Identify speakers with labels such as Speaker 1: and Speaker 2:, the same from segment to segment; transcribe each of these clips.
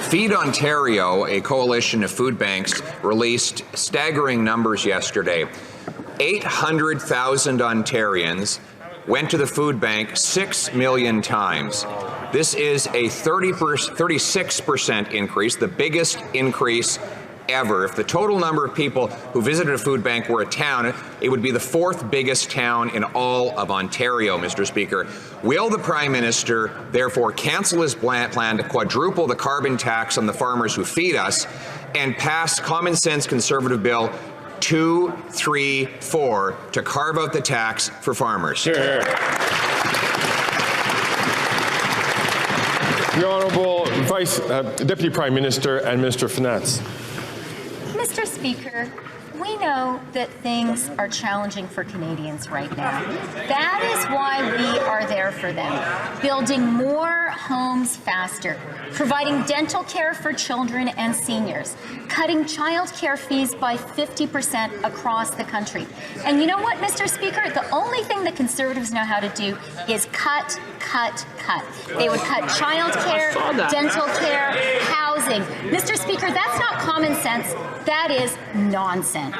Speaker 1: Feed Ontario, a coalition of food banks, released staggering numbers yesterday. 800,000 Ontarians went to the food bank 6 million times. This is a 36% increase, the biggest increase ever. If the total number of people who visited a food bank were a town, it would be the 4th biggest town in all of Ontario, Mr. Speaker. Will the Prime Minister therefore cancel his plan to quadruple the carbon tax on the farmers who feed us and pass common sense Conservative Bill 234 to carve out the tax for farmers?
Speaker 2: Sure. The Honourable Deputy Prime Minister and Minister of Finance.
Speaker 3: Mr. Speaker, we know that things are challenging for Canadians right now. That is why we are there for them, building more homes faster, providing dental care for children and seniors, cutting child care fees by 50% across the country. And you know what, Mr. Speaker? The only thing that Conservatives know how to do is cut, cut, cut. They would cut child care, dental care, housing. Mr. Speaker, that's not common sense. That is nonsense.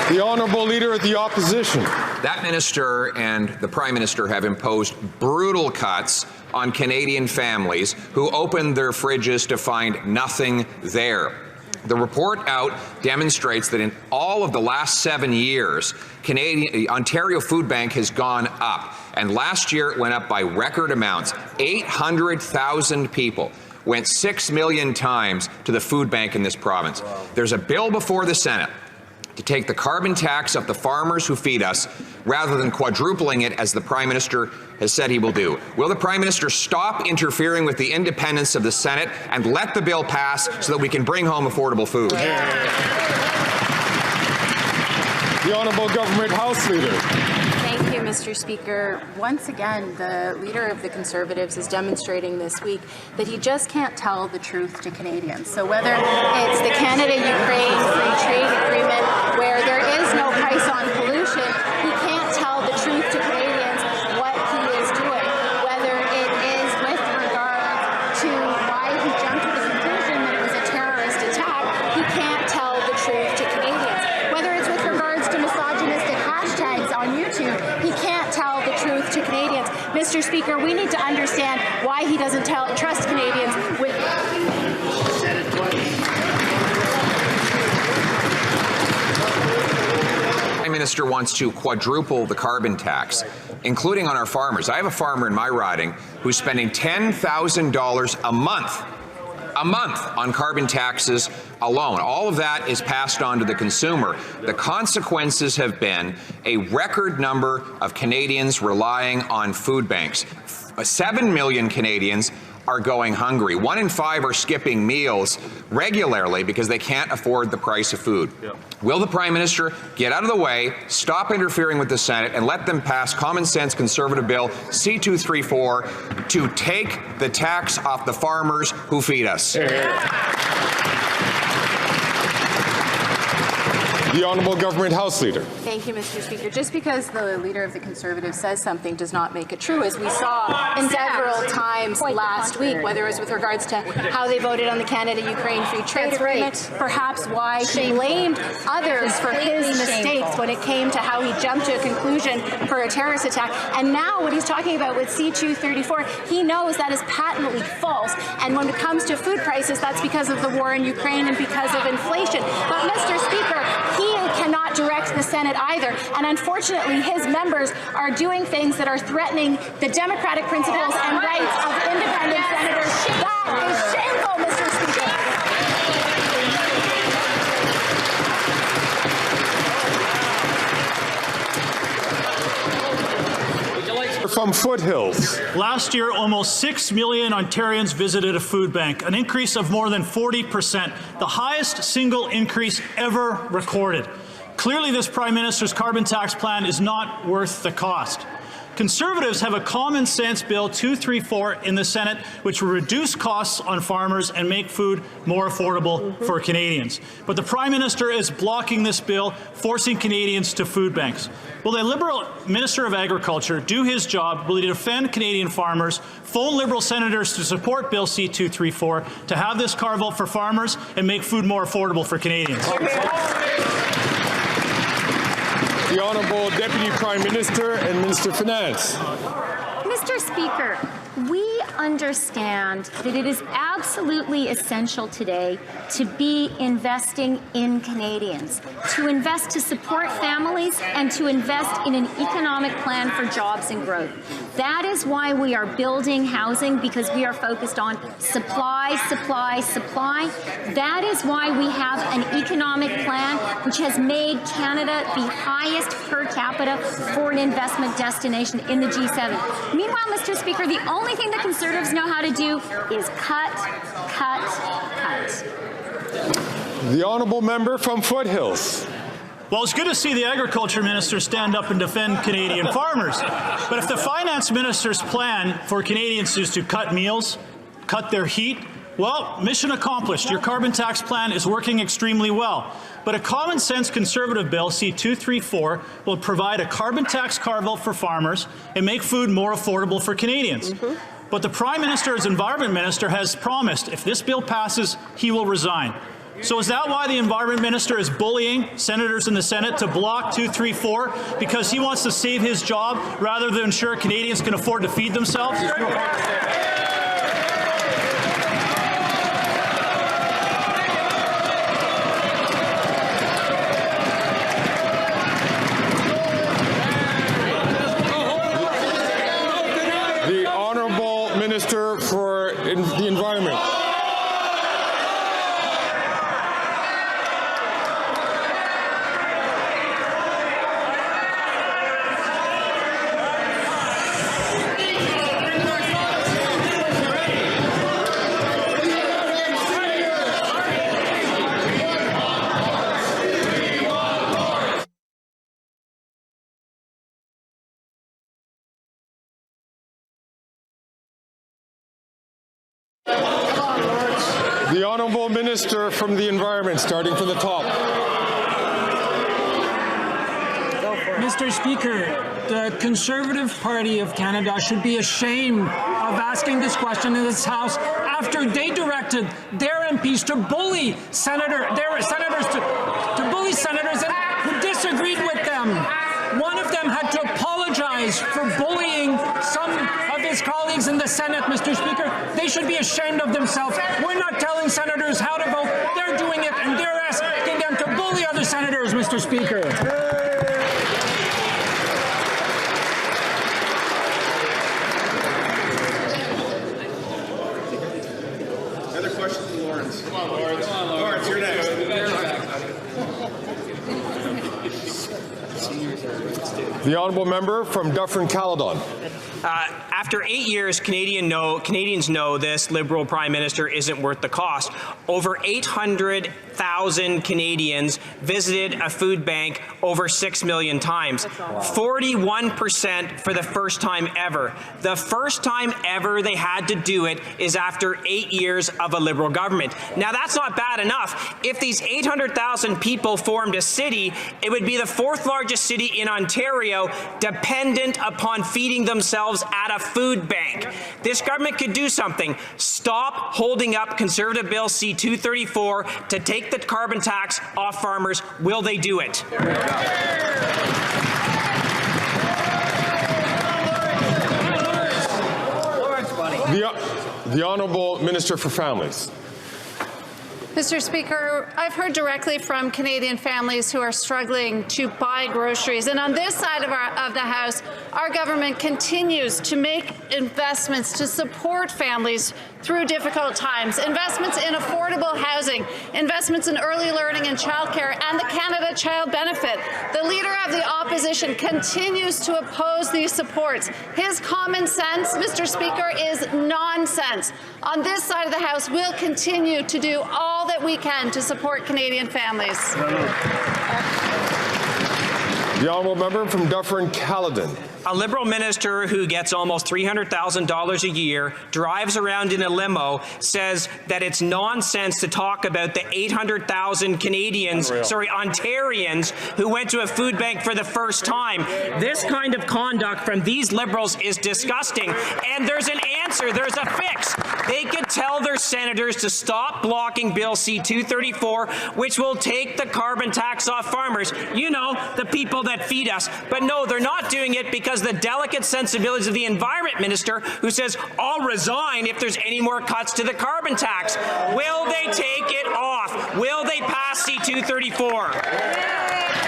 Speaker 2: The Honourable Leader of the Opposition.
Speaker 1: That minister and the Prime Minister have imposed brutal cuts on Canadian families who opened their fridges to find nothing there. The report out demonstrates that in all of the last 7 years, Ontario Food Bank has gone up. And last year it went up by record amounts. 800,000 people went 6 million times to the food bank in this province. There's a bill before the Senate to take the carbon tax off the farmers who feed us rather than quadrupling it as the Prime Minister has said he will do. Will the Prime Minister stop interfering with the independence of the Senate and let the bill pass so that we can bring home affordable food?
Speaker 2: The Honourable Government House Leader.
Speaker 4: Thank you, Mr. Speaker. Once again, the Leader of the Conservatives is demonstrating this week that he just can't tell the truth to Canadians. So whether it's the Canada-Ukraine free trade agreement where there is no price on pollution, he can't tell the truth to Canadians what he is doing. Whether it is with regard to why he jumped to the conclusion that it was a terrorist attack, he can't tell the truth to Canadians. Whether it's with regards to misogynistic hashtags on YouTube, he can't tell the truth to Canadians. Mr. Speaker, we need to understand why he doesn't trust Canadians with...
Speaker 1: Prime Minister wants to quadruple the carbon tax, including on our farmers. I have a farmer in my riding who's spending $10,000 a month on carbon taxes alone. All of that is passed on to the consumer. The consequences have been a record number of Canadians relying on food banks. 7 million Canadians are going hungry. 1 in 5 are skipping meals regularly because they can't afford the price of food. Will the Prime Minister get out of the way, stop interfering with the Senate, and let them pass common sense Conservative Bill C-234 to take the tax off the farmers who feed us?
Speaker 2: The Honourable Government House Leader.
Speaker 4: Thank you, Mr. Speaker. Just because the Leader of the Conservatives says something does not make it true, as we saw several times last week, whether it was with regards to how they voted on the Canada-Ukraine free trade agreement, perhaps why he blamed others for his mistakes when it came to how he jumped to a conclusion for a terrorist attack. And now what he's talking about with C-234, he knows that is patently false. And when it comes to food prices, that's because of the war in Ukraine and because of inflation. But, Mr. Speaker, he cannot direct the Senate either, and unfortunately his members are doing things that are threatening the democratic principles and rights of independent senators. That is shameful, Mr.
Speaker 2: Speaker. From Foothills.
Speaker 5: Last year, almost 6 million Ontarians visited a food bank, an increase of more than 40%, the highest single increase ever recorded. Clearly, this Prime Minister's carbon tax plan is not worth the cost. Conservatives have a common sense Bill 234 in the Senate, which will reduce costs on farmers and make food more affordable for Canadians. But the Prime Minister is blocking this bill, forcing Canadians to food banks. Will the Liberal Minister of Agriculture do his job? Will he defend Canadian farmers, phone Liberal senators to support Bill C-234 to have this carve-out for farmers and make food more affordable for Canadians?
Speaker 2: The Honourable Deputy Prime Minister and Minister of Finance.
Speaker 3: Mr. Speaker, we understand that it is absolutely essential today to be investing in Canadians, to invest to support families and to invest in an economic plan for jobs and growth. That is why we are building housing, because we are focused on supply, supply, supply. That is why we have an economic plan which has made Canada the highest per capita foreign investment destination in the G7. Meanwhile, Mr. Speaker, the only thing that Conservatives know how to do is cut, cut, cut.
Speaker 2: The Honourable Member from Foothills.
Speaker 5: Well, it's good to see the Agriculture Minister stand up and defend Canadian farmers. But if the Finance Minister's plan for Canadians is to cut meals, cut their heat, well, mission accomplished. Your carbon tax plan is working extremely well. But a common-sense Conservative bill, C-234, will provide a carbon tax carve-out for farmers and make food more affordable for Canadians. But the Prime Minister, as Environment Minister, has promised if this bill passes, he will resign. So is that why the Environment Minister is bullying senators in the Senate to block 234? Because he wants to save his job rather than ensure Canadians can afford to feed themselves?
Speaker 2: The Honourable Minister for the Environment. The Honourable Minister from the Environment, starting from the top.
Speaker 6: Mr. Speaker, the Conservative Party of Canada should be ashamed of asking this question in this House after they directed their MPs to bully their senators to bully senators who disagreed with them. One of them had to apologize for bullying some of his colleagues in the Senate, Mr. Speaker. They should be ashamed of themselves. We're not telling senators how to vote. They're doing it, and they're asking them to bully other senators, Mr. Speaker.
Speaker 7: Another question from Lawrence. Come on, Lawrence. Come on, Lawrence, you're next.
Speaker 2: The Honourable Member from Dufferin-Caledon.
Speaker 8: After 8 years, Canadians know this Liberal Prime Minister isn't worth the cost. Over 800,000 Canadians visited a food bank over 6 million times. 41% for the first time ever. The first time ever they had to do it is after 8 years of a Liberal government. Now, that's not bad enough. If these 800,000 people formed a city, it would be the 4th largest city in Ontario, dependent upon feeding themselves at a food bank. This government could do something. Stop holding up Conservative Bill C-234 to take the carbon tax off farmers. Will they do it?
Speaker 2: The Honourable Minister for Families.
Speaker 4: Mr. Speaker, I've heard directly from Canadian families who are struggling to buy groceries. And on this side of the House, our government continues to make investments to support families through difficult times, investments in affordable housing, investments in early learning and childcare, and the Canada Child Benefit. The Leader of the Opposition continues to oppose these supports. His common sense, Mr. Speaker, is nonsense. On this side of the House, we'll continue to do all that we can to support Canadian families.
Speaker 2: The Honourable Member from Dufferin-Caledon.
Speaker 8: A Liberal minister who gets almost $300,000 a year, drives around in a limo, says that it's nonsense to talk about the 800,000 Ontarians who went to a food bank for the first time. This kind of conduct from these Liberals is disgusting. And there's an answer. There's a fix. They could tell their senators to stop blocking Bill C-234, which will take the carbon tax off farmers. You know, the people that feed us. But no, they're not doing it because the delicate sensibilities of the Environment Minister, who says, I'll resign if there's any more cuts to the carbon tax. Will they take it off? Will they pass C-234?